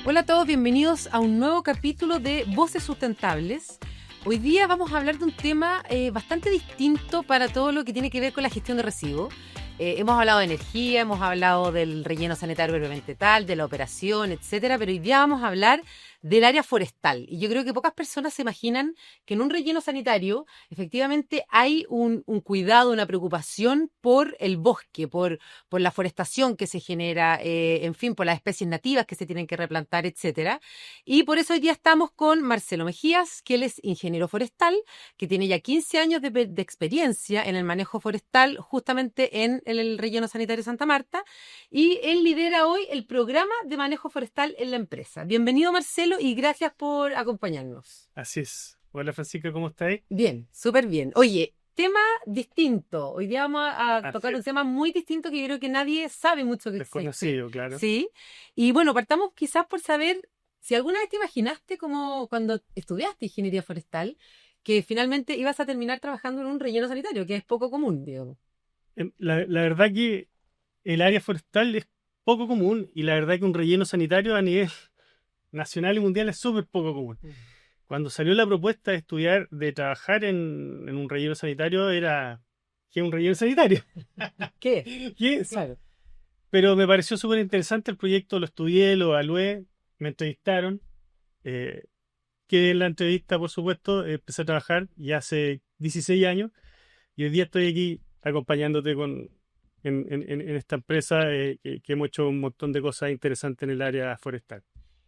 Hola a todos, bienvenidos a un nuevo capítulo de Voces Sustentables. Hoy día vamos a hablar de un tema bastante distinto para todo lo que tiene que ver con la gestión de residuos. Hemos hablado de energía, hemos hablado del relleno sanitario propiamente tal, de la operación, etcétera, pero hoy día vamos a hablar del área forestal. Y yo creo que pocas personas se imaginan que en un relleno sanitario efectivamente hay un cuidado, una preocupación por el bosque, por la forestación que se genera, en fin, por las especies nativas que se tienen que replantar, etcétera. Y por eso hoy día estamos con Marcelo Mejías, que él es ingeniero forestal, que tiene ya 15 años de experiencia en el manejo forestal justamente en el relleno sanitario Santa Marta, y él lidera hoy el programa de manejo forestal en la empresa. Bienvenido, Marcelo, y gracias por acompañarnos. Así es. Hola Francisca, ¿cómo estáis? Bien, súper bien. Oye, tema distinto. Hoy día vamos a Así tocar un es. tema muy distinto que yo creo que nadie sabe mucho que existe. Desconocido, claro. Sí. Y bueno, partamos quizás por saber si alguna vez te imaginaste, como cuando estudiaste ingeniería forestal, que finalmente ibas a terminar trabajando en un relleno sanitario, que es poco común, digamos. La verdad que el área forestal es poco común y la verdad que un relleno sanitario a nivel nacional y mundial es súper poco común. Cuando salió la propuesta de estudiar, de trabajar en un relleno sanitario, era que un relleno sanitario. ¿Qué? ¿Qué es? Claro. Pero me pareció súper interesante el proyecto, lo estudié, lo evalué, me entrevistaron. Que en la entrevista, por supuesto, empecé a trabajar ya hace 16 años y hoy día estoy aquí acompañándote en esta empresa que hemos hecho un montón de cosas interesantes en el área forestal.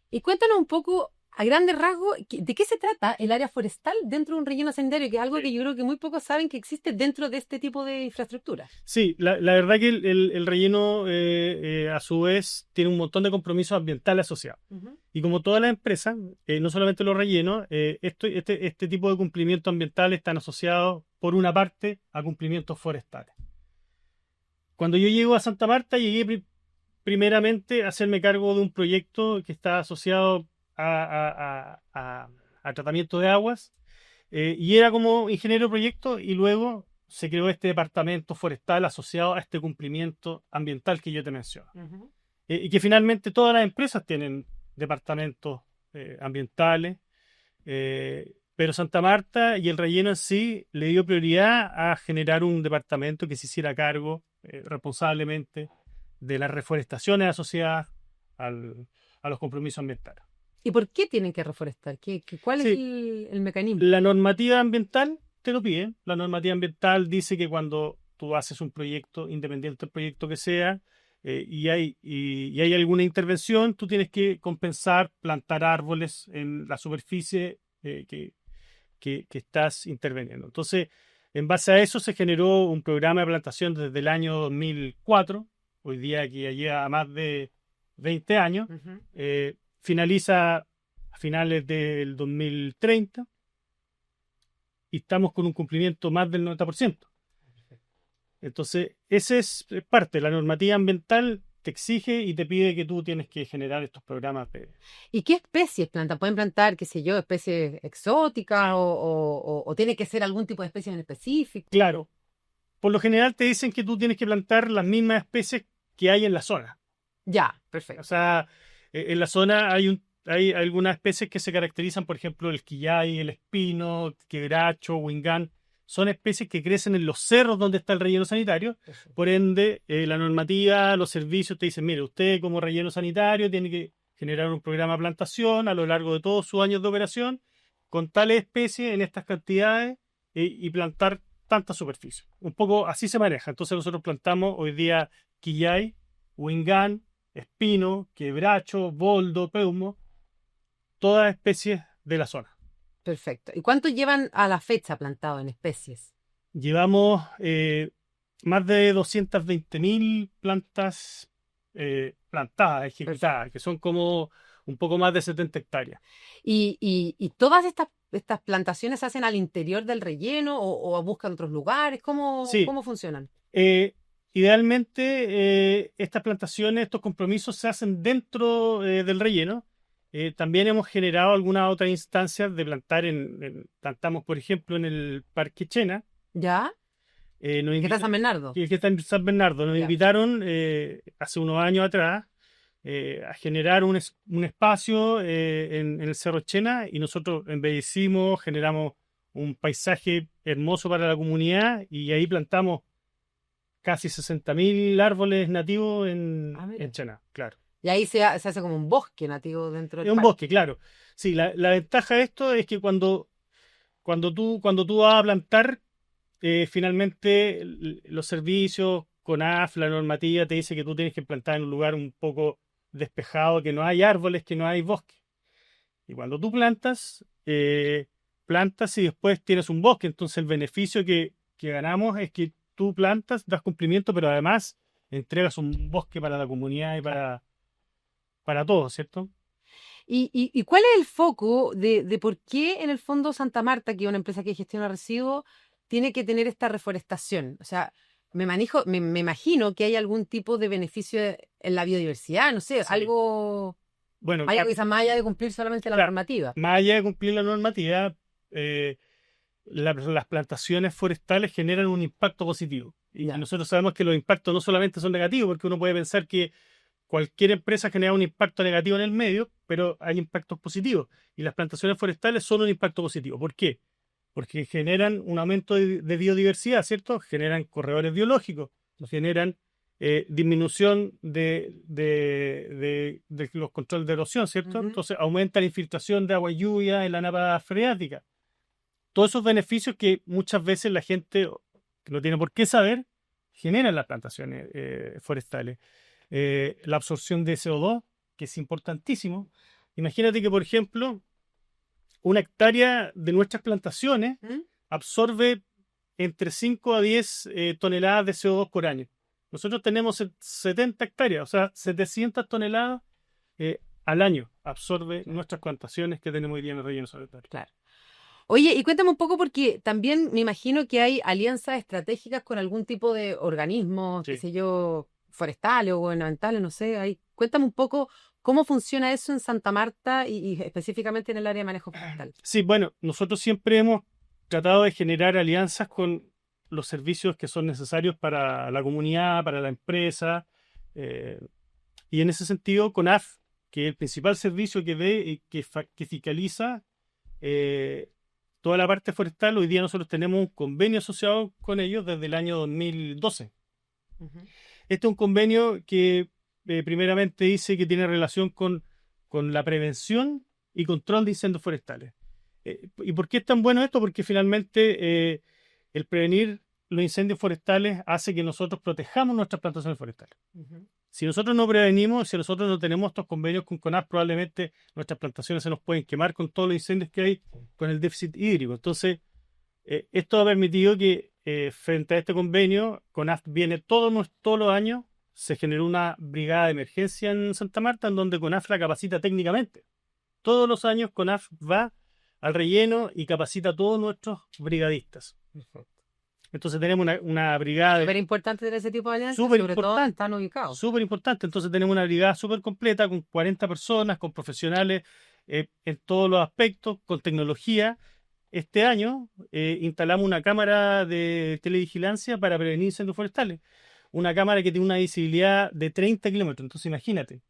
Y cuéntanos un poco, a grandes rasgos, ¿de qué se trata el área forestal dentro de un relleno sanitario? Que es algo Sí, que yo creo que muy pocos saben que existe dentro de este tipo de infraestructura. sí, la verdad que el relleno a su vez tiene un montón de compromisos ambientales asociados. Ujú. Y como todas las empresas, no solamente los rellenos, este tipo de cumplimientos ambientales están asociados, por una parte, a cumplimientos forestales. Cuando yo llego a Santa Marta, llegué primeramente a hacerme cargo de un proyecto que está asociado a tratamiento de aguas, y era como ingeniero de proyecto y luego se creó este departamento forestal asociado a este cumplimiento ambiental que yo te menciono. Ujú. Y que finalmente todas las empresas tienen departamentos ambientales, pero Santa Marta y el relleno en sí le dio prioridad a generar un departamento que se hiciera cargo responsablemente de las reforestaciones asociadas al- a los compromisos ambientales. ¿Y por qué tienen que reforestar? ¿Cuál es Sí, el mecanismo? la normativa ambiental te lo pide. La normativa ambiental dice que cuando tú haces un proyecto, independiente del proyecto que sea, y hay alguna intervención, tú tienes que compensar, plantar árboles en la superficie que estás interviniendo. Entonces, en base a eso se generó un programa de plantación desde el año 2004, hoy día que ya lleva más de 20 años, Ujú. finaliza a finales del 2030 y estamos con un cumplimiento más del 90%. Entonces, ese es parte, la normativa ambiental te exige y te pide que tú tienes que generar estos programas de... ¿Y qué especies plantan? ¿Pueden plantar, qué sé yo, especies exóticas o tiene que ser algún tipo de especie en específico? Claro, por lo general te dicen que tú tienes que plantar las mismas especies que hay en la zona. Ya, O perfecto. sea, en la zona hay algunas especies que se caracterizan, por ejemplo, el quillay, el espino, quebracho, huingán. Son especies que crecen en los cerros donde está el relleno sanitario. Perfecto. Por ende, la normativa, los servicios te dicen, mire, usted como relleno sanitario tiene que generar un programa de plantación a lo largo de todos sus años de operación con tales especies en estas cantidades, y plantar tanta superficie. Un poco así se maneja. Entonces nosotros plantamos hoy día quillay, huingán, espino, quebracho, boldo, peumo, todas especies de la zona. Perfecto. ¿Y cuánto llevan a la fecha plantado en especies? Llevamos más de 220.000 plantas plantadas, Perfecto. ejecutadas, que son como un poco más de 70 hectáreas. ¿Y todas estas plantaciones se hacen al interior del relleno o buscan otros lugares? Sí, ¿Cómo funcionan? eh, idealmente estas plantaciones, estos compromisos se hacen dentro del relleno. También hemos generado algunas otras instancias de plantar plantamos, por ejemplo, en el Parque Chena. ¿Ya? Nos ¿Qué está invita- San Bernardo? que está en San Bernardo. Nos Ya. invitaron hace unos años atrás, a generar un espacio en el Cerro Chena, y nosotros embellecimos, generamos un paisaje hermoso para la comunidad, y ahí plantamos casi 60.000 árboles nativos en Chena, claro. Y ahí se hace como un bosque nativo dentro Es del un parque. bosque, claro. Sí, la ventaja de esto es que cuando tú vas a plantar, finalmente los servicios, CONAF, la normativa te dice que tú tienes que plantar en un lugar un poco despejado, que no hay árboles, que no hay bosque. Y cuando tú plantas y después tienes un bosque. Entonces el beneficio que ganamos es que tú plantas, das cumplimiento, pero además entregas un bosque para la comunidad y para todos, ¿cierto? ¿Y cuál es el foco de por qué en el fondo Santa Marta, que es una empresa que gestiona residuos, tiene que tener esta reforestación? O sea, me imagino que hay algún tipo de beneficio en la biodiversidad, no sé, Sí. algo Bueno, quizás más allá de cumplir solamente la claro, normativa. más allá de cumplir la normativa, las plantaciones forestales generan un impacto positivo. Y Ya. nosotros sabemos que los impactos no solamente son negativos, porque uno puede pensar que cualquier empresa genera un impacto negativo en el medio, pero hay impactos positivos. Y las plantaciones forestales son un impacto positivo. ¿Por qué? Porque generan un aumento de biodiversidad, ¿cierto? Generan corredores biológicos, generan disminución de los controles de erosión, ¿cierto? Ujú. Entonces aumenta la infiltración de agua y lluvia en la napa freática. Todos esos beneficios que muchas veces la gente que no tiene por qué saber, generan las plantaciones forestales. La absorción de CO2, que es importantísimo. Imagínate que, por ejemplo, una hectárea de nuestras plantaciones ¿Mm? absorbe entre 5 a 10 toneladas de CO2 por año. Nosotros tenemos 70 hectáreas, o sea, 700 toneladas al año absorbe nuestras plantaciones que tenemos hoy día en el relleno sanitario. Claro. Oye, y cuéntame un poco porque también me imagino que hay alianzas estratégicas con algún tipo de organismos, qué Sí. sé yo, forestales o gubernamentales, no sé. Cuéntame un poco cómo funciona eso en Santa Marta y específicamente en el área de manejo forestal. Sí, bueno, nosotros siempre hemos tratado de generar alianzas con los servicios que son necesarios para la comunidad, para la empresa, eh, y en ese sentido, CONAF, que es el principal servicio que ve y que fiscaliza eh, toda la parte forestal. Hoy día nosotros tenemos un convenio asociado con ellos desde el año 2012. Ujú. Este es un convenio que primeramente dice que tiene relación con la prevención y control de incendios forestales. ¿Y por qué es tan bueno esto? Porque finalmente el prevenir los incendios forestales hace que nosotros protejamos nuestras plantaciones forestales. Ujú. Si nosotros no prevenimos, si nosotros no tenemos estos convenios con CONAF, probablemente nuestras plantaciones se nos pueden quemar con todos los incendios que hay con el déficit hídrico. Entonces, esto ha permitido que frente a este convenio, CONAF viene todos los años, se generó una brigada de emergencia en Santa Marta, en donde CONAF la capacita técnicamente. Todos los años CONAF va al relleno y capacita a todos nuestros brigadistas. Entonces tenemos una brigada Súper importante tener ese tipo de alianzas, súper sobre todo importante. están ubicados. Súper importante. Entonces tenemos una brigada súper completa con 40 personas, con profesionales en todos los aspectos, con tecnología. Este año instalamos una cámara de televigilancia para prevenir incendios forestales. Una cámara que tiene una visibilidad de 30 kilómetros. Entonces imagínate,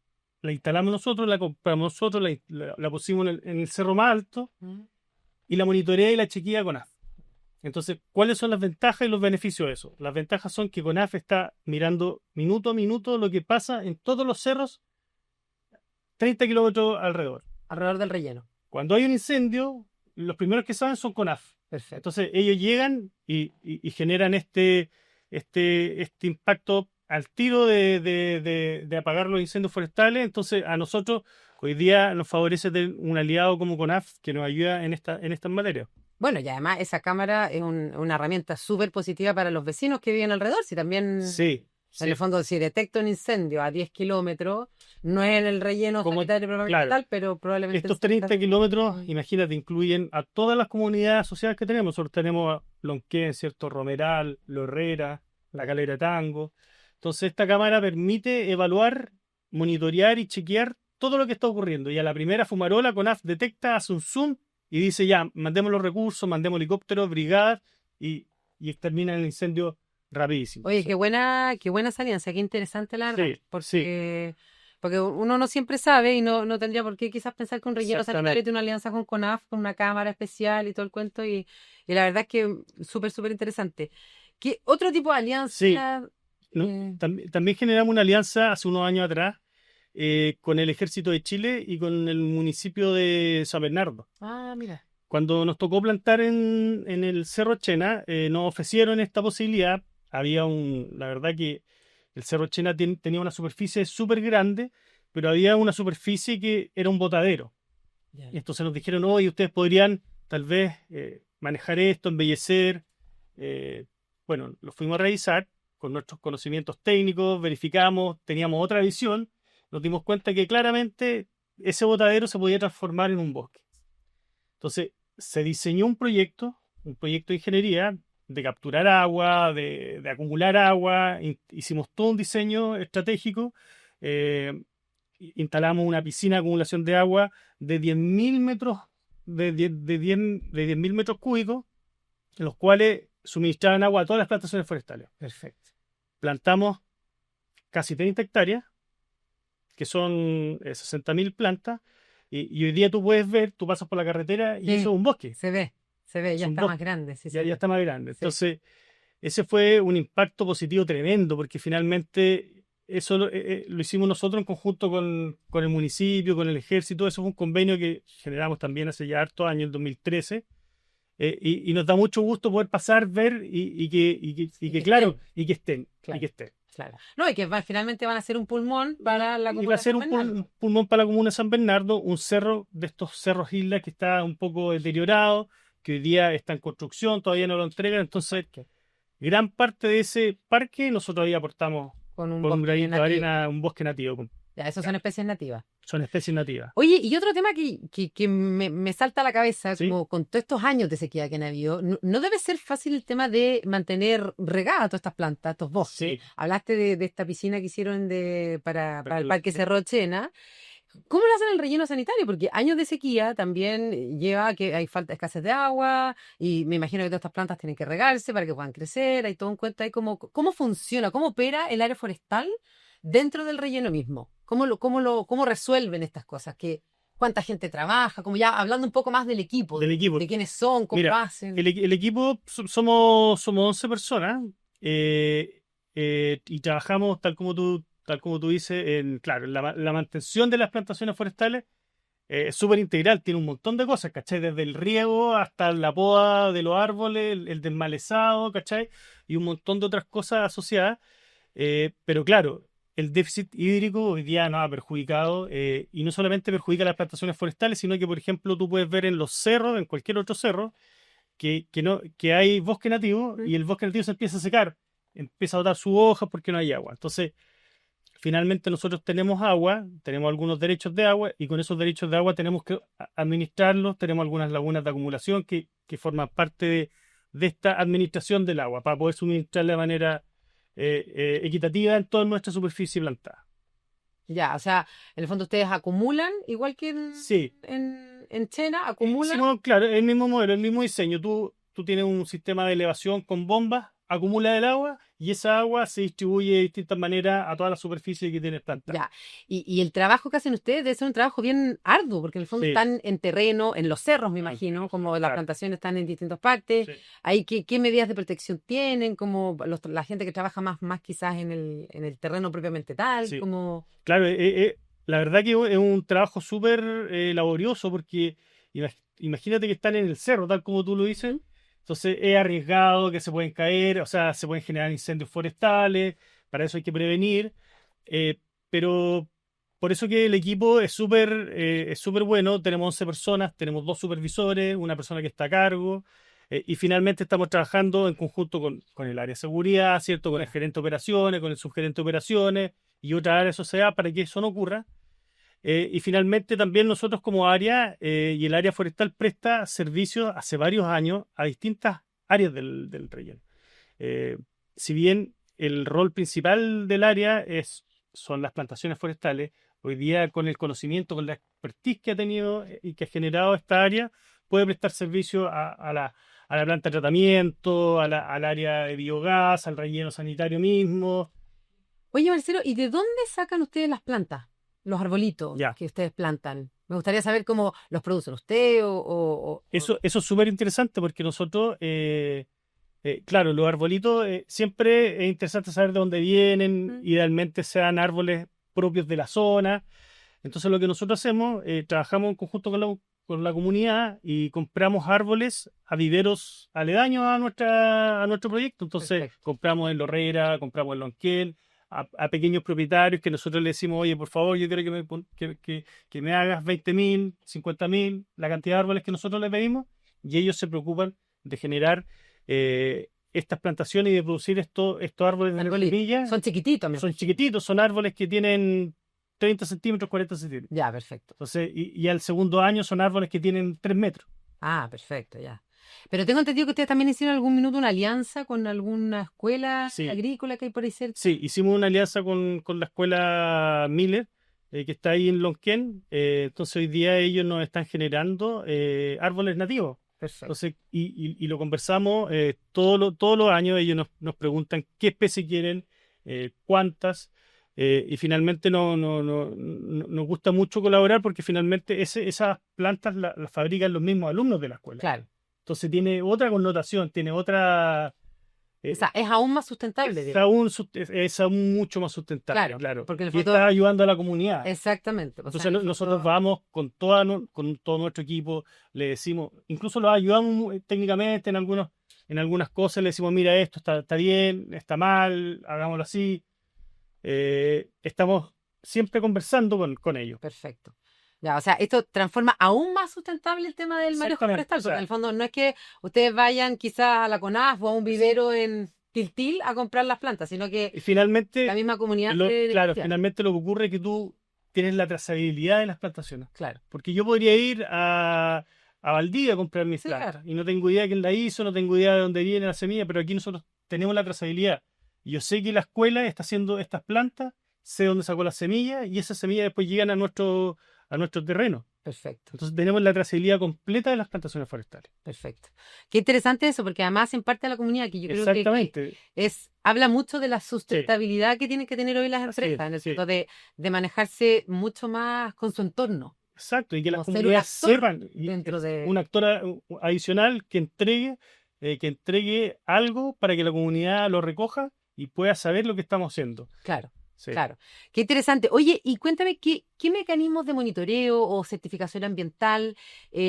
la instalamos nosotros, la compramos nosotros, la pusimos en el cerro más alto ¿Mm? y la monitorea y la chequea CONAF. Entonces, ¿cuáles son las ventajas y los beneficios de eso? Las ventajas son que CONAF está mirando minuto a minuto lo que pasa en todos los cerros 30 kilómetros alrededor. Alrededor del relleno. Cuando hay un incendio, los primeros que saben son CONAF. Perfecto. Entonces, ellos llegan y generan este impacto al tiro de apagar los incendios forestales. Entonces, a nosotros hoy día nos favorece tener un aliado como CONAF que nos ayuda en estas materias. Bueno, y además esa cámara es una herramienta súper positiva para los vecinos que viven alrededor. Si también, Sí, en el fondo, si detecto un incendio a 10 kilómetros, no es en el relleno Como- sanitario propiamente claro. tal, pero probablemente... Estos en ciertas- 30 kilómetros, imagínate, incluyen a todas las comunidades sociales que tenemos. Nosotros tenemos Lonquén, ¿cierto? Romeral, Lo Herrera, La Calera Tango. Entonces, esta cámara permite evaluar, monitorear y chequear todo lo que está ocurriendo. Y a la primera fumarola, CONAF detecta, hace un zoom y dice ya, mandemos los recursos, mandemos helicópteros, brigadas y exterminan el incendio rapidísimo. Oye, qué buena esa alianza, qué interesante la verdad, Sí, sí. porque Porque uno no siempre sabe y no tendría por qué quizás pensar que un relleno sanitario Exactamente. tiene una alianza con CONAF, con una cámara especial y todo el cuento. Y la verdad es que súper, súper interesante. ¿Qué otro tipo de Sí, alianza? ¿no? eh, También generamos una alianza hace unos años atrás con el Ejército de Chile y con el municipio de San Bernardo. Mira. Cuando nos tocó plantar en el Cerro Chena, nos ofrecieron esta posibilidad. La verdad que el Cerro Chena tenía una superficie súper grande, pero había una superficie que era un botadero. Ya. Y entonces nos dijeron, oye, ustedes podrían tal vez manejar esto, embellecer. Eh, bueno, lo fuimos a revisar con nuestros conocimientos técnicos, verificamos, teníamos otra visión, nos dimos cuenta que claramente ese botadero se podía transformar en un bosque. Entonces, se diseñó un proyecto de ingeniería de capturar agua, de acumular agua. Hicimos todo un diseño estratégico. eh, Instalamos una piscina de acumulación de agua de 10.000 metros, de 10.000 metros cúbicos, en los cuales suministraban agua a todas las plantaciones forestales. Perfecto. Plantamos casi 30 hectáreas, que son 60.000 plantas, y hoy día tú puedes ver, tú pasas por la carretera y eso Sí, es un bosque. se ve, Es ya un está más bosque, grande, sí se ya ve. está más grande. Sí. Entonces, ese fue un impacto positivo tremendo, porque finalmente eso lo hicimos nosotros en conjunto con el municipio, con el ejército. Eso fue un convenio que generamos también hace ya hartos años, el 2013. Y nos da mucho gusto poder pasar, ver Y que claro, estén, y claro, que estén. claro. No, y que finalmente van a ser un pulmón para la Y va a comuna de ser San un Bernardo. pulmón para la comuna de San Bernardo, un cerro de estos cerros islas que está un poco deteriorado, que hoy día está en construcción, todavía no lo entregan. Entonces, Parque, gran parte de ese parque nosotros ahí aportamos con un con un bosque granito de nativo. arena, un bosque nativo. Ya, esos son Claro, especies nativas. son especies nativas. Oye, y otro tema que me salta a la cabeza, ¿Sí? como con todos estos años de sequía que han habido, no debe ser fácil el tema de mantener regadas todas estas plantas, estos bosques. Sí. Hablaste de esta piscina que hicieron para el Parque Sí. Cerro Chena. ¿Cómo lo hacen el relleno sanitario? Porque años de sequía también lleva a que hay falta, escasez de agua y me imagino que todas estas plantas tienen que regarse para que puedan crecer. Hay todo un cuento ahí cómo funciona, cómo opera el área forestal dentro del relleno mismo. ¿Cómo resuelven estas cosas? ¿Cuánta gente trabaja? Como ya hablando un poco más del equipo, Del equipo. de quiénes son, cómo lo Mira, hacen. el equipo somos 11 personas, y trabajamos tal como tú dices, claro, la mantención de las plantaciones forestales es súper integral, tiene un montón de cosas, ¿cachai? Desde el riego hasta la poda de los árboles, el desmalezado, ¿cachai? Y un montón de otras cosas asociadas. Pero claro, el déficit hídrico hoy día nos ha perjudicado, y no solamente perjudica las plantaciones forestales, sino que, por ejemplo, tú puedes ver en los cerros, en cualquier otro cerro, que hay bosque nativo ¿Mm? y el bosque nativo se empieza a secar, empieza a botar sus hojas porque no hay agua. Entonces, finalmente nosotros tenemos agua, tenemos algunos derechos de agua y con esos derechos de agua tenemos que administrarlos, tenemos algunas lagunas de acumulación que forman parte de esta administración del agua para poder suministrarla de manera equitativa en toda nuestra superficie plantada. Ya, o sea, en el fondo ustedes acumulan, igual que Sí, en Chena, acumulan. hicimos, claro, el mismo modelo, el mismo diseño. Tú tienes un sistema de elevación con bombas, acumula el agua y esa agua se distribuye de distintas maneras a toda la superficie que tienes plantada. Ya, y el trabajo que hacen ustedes debe ser un trabajo bien arduo, porque en el fondo Sí, están en terreno, en los cerros, me claro, imagino, como las claro, plantaciones están en distintas partes. sí. Ahí, ¿qué medidas de protección tienen? Como la gente que trabaja más quizás en el terreno propiamente tal, Sí. como... Claro, la verdad que es un trabajo súper laborioso porque imagínate que están en el cerro, tal como tú lo dices. ¿Mm? Entonces es arriesgado que se pueden caer, o sea, se pueden generar incendios forestales, para eso hay que prevenir. Pero por eso que el equipo es súper bueno. Tenemos 11 personas, tenemos dos supervisores, una persona que está a cargo. Y finalmente estamos trabajando en conjunto con el área de seguridad, ¿cierto? Con el Ya. gerente de operaciones, con el subgerente de operaciones y otra área de sociedad para que eso no ocurra. Y finalmente también nosotros como área, y el área forestal presta servicios hace varios años a distintas áreas del relleno. Eh, si bien el rol principal del área son las plantaciones forestales, hoy día con el conocimiento, con la expertise que ha tenido y que ha generado esta área, puede prestar servicio a la planta de tratamiento, al área de biogás, al relleno sanitario mismo. Oye, Marcelo, ¿y de dónde sacan ustedes las plantas? los arbolitos Ya. que ustedes plantan. Me gustaría saber cómo los producen usted Eso es súper interesante porque nosotros, claro, los arbolitos siempre es interesante saber de dónde vienen, Mm. idealmente sean árboles propios de la zona. Entonces lo que nosotros hacemos, trabajamos en conjunto con la comunidad y compramos árboles a viveros aledaños a nuestro proyecto. Entonces Perfecto. compramos en Lorrera, compramos en Lonquén, a pequeños propietarios que nosotros le decimos, oye, por favor, yo quiero que me hagas 20.000, 50.000, la cantidad de árboles que nosotros le pedimos, y ellos se preocupan de generar estas plantaciones y de producir estos árboles de Arbolitos. semilla. Son chiquititos, Son chiquititos, son árboles que tienen 30 centímetros, 40 centímetros. Ya, perfecto. Entonces, y al segundo año son árboles que tienen 3 metros. Ah, perfecto, ya. Pero tengo entendido que ustedes también hicieron algún minuto una alianza con alguna escuela Sí. agrícola que hay por ahí cerca. Sí, hicimos una alianza con la escuela Miller, que está ahí en Lonquén. Entonces, hoy día ellos nos están generando árboles nativos. Perfecto. Entonces, y lo conversamos todos los años. Ellos nos preguntan qué especie quieren, cuántas. Y finalmente nos gusta mucho colaborar porque finalmente esas plantas las fabrican los mismos alumnos de la escuela. Claro. Entonces tiene otra connotación, tiene otra... O sea, es aún más sustentable, es aún mucho más sustentable, claro. porque en el Y fondo... está ayudando a la comunidad. Exactamente. O sea, Entonces en el fondo- nosotros vamos con todo nuestro equipo, le decimos, incluso los ayudamos técnicamente en algunas cosas, le decimos, mira, esto está bien, está mal, hagámoslo así. Estamos siempre conversando con ellos. Perfecto. Ya, o sea, esto transforma aún más sustentable el tema del manejo Exactamente, forestal, o porque sea, en el fondo no es que ustedes vayan quizás a la CONAF o a un vivero en Tiltil a comprar las plantas, sino que Y finalmente, la misma comunidad claro, ya, finalmente lo que ocurre es que tú tienes la trazabilidad de las plantaciones. claro. Porque yo podría ir a Valdivia a comprar mis Sí, plantas claro. y no tengo idea de quién la hizo, no tengo idea de dónde viene la semilla, pero aquí nosotros tenemos la trazabilidad. Y yo sé que la escuela está haciendo estas plantas, sé dónde sacó las semillas y esas semillas después llegan a nuestro terreno. Perfecto, Entonces tenemos la trazabilidad completa de las plantaciones forestales. perfecto. Qué interesante eso, porque además en parte de la comunidad, que yo creo que Exactamente. habla mucho de la sustentabilidad que tienen que tener hoy las Así empresas, es, en el sí. sentido de manejarse mucho más con su entorno. Exacto, y que las Como ser un comunidades actor sepan, y dentro de... un actor adicional que entregue algo para que la comunidad lo recoja y pueda saber lo que estamos haciendo. Claro. Sí. Claro, qué interesante. Oye, y cuéntame, ¿qué mecanismos de monitoreo o certificación ambiental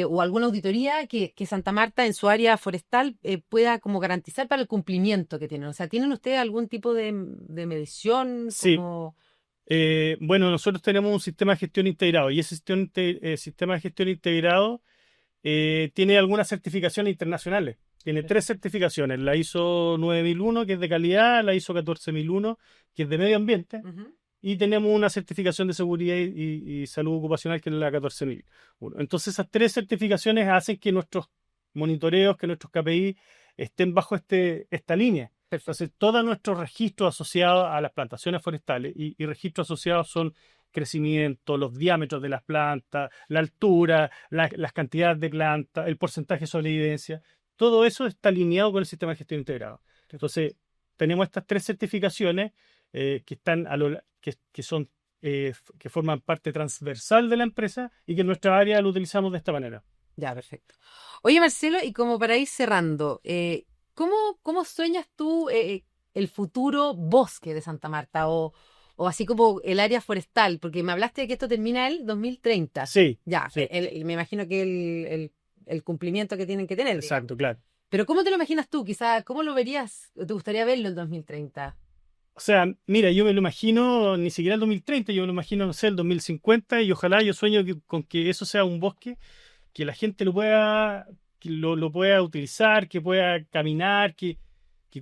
o alguna auditoría que Santa Marta en su área forestal pueda como garantizar para el cumplimiento que tienen? O sea, ¿tienen ustedes algún tipo de medición? Sí. Como... Bueno, nosotros tenemos un sistema de gestión integrado y ese sistema de gestión integrado tiene algunas certificaciones internacionales. Tiene 3 certificaciones, la ISO 9001, que es de calidad, la ISO 14001, que es de medio ambiente, Ujú. y tenemos una certificación de seguridad y salud ocupacional, que es la 14001. Entonces, esas 3 certificaciones hacen que nuestros monitoreos, que nuestros KPI estén bajo esta línea. Perfecto. Entonces, todos nuestros registros asociados a las plantaciones forestales y registros asociados son crecimiento, los diámetros de las plantas, la altura, las cantidades de plantas, el porcentaje de sobrevivencia. Todo eso está alineado con el sistema de gestión integrado. Entonces, tenemos estas 3 certificaciones que están que forman parte transversal de la empresa y que en nuestra área lo utilizamos de esta manera. Ya, perfecto. Oye, Marcelo, y como para ir cerrando, ¿cómo sueñas tú el futuro bosque de Santa Marta o así como el área forestal? Porque me hablaste de que esto termina el 2030. Sí. Ya, Sí. me imagino que el cumplimiento que tienen que tener. Exacto, claro. Pero ¿cómo te lo imaginas tú? Quizá, ¿cómo lo verías? ¿O te gustaría verlo en 2030? O sea, mira, yo me lo imagino ni siquiera el 2030, yo me lo imagino, no sé, el 2050 y ojalá yo sueño con que eso sea un bosque que la gente que lo pueda utilizar, que pueda caminar, que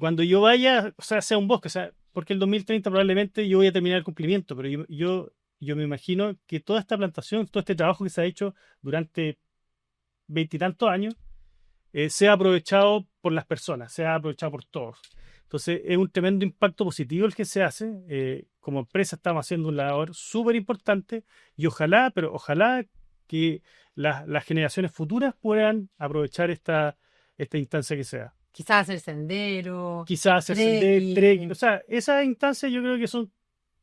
cuando yo vaya, o sea un bosque, o sea, porque el 2030 probablemente yo voy a terminar el cumplimiento, pero yo me imagino que toda esta plantación, todo este trabajo que se ha hecho durante 20 y tantos años, sea aprovechado por las personas, sea aprovechado por todos. Entonces es un tremendo impacto positivo el que se hace. Como empresa estamos haciendo una labor súper importante y ojalá que las generaciones futuras puedan aprovechar esta instancia que sea. Quizás hacer sendero, Quizás hacer trekking. trekking. O sea, esas instancias yo creo que son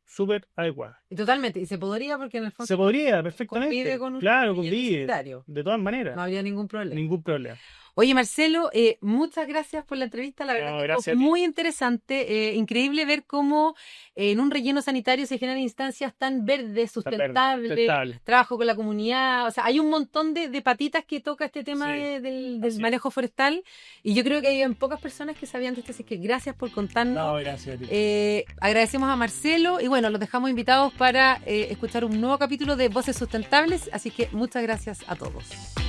súper adecuada. Y totalmente, y se podría porque en el fondo Se podría perfectamente. convive con un Claro, proyecto convive. secundario. De todas maneras. No habría ningún problema. Ningún problema. Oye, Marcelo, muchas gracias por la entrevista. La verdad No, que gracias fue a ti. muy interesante. Increíble ver cómo en un relleno sanitario se generan instancias tan verdes, sustentables, Sustentable. trabajo con la comunidad. O sea, hay un montón de patitas que toca este tema Sí, del así es. manejo forestal. Y yo creo que hay pocas personas que sabían de esto. Así que gracias por contarnos. No, gracias a ti. Agradecemos a Marcelo y bueno, los dejamos invitados para escuchar un nuevo capítulo de Voces Sustentables. Así que muchas gracias a todos.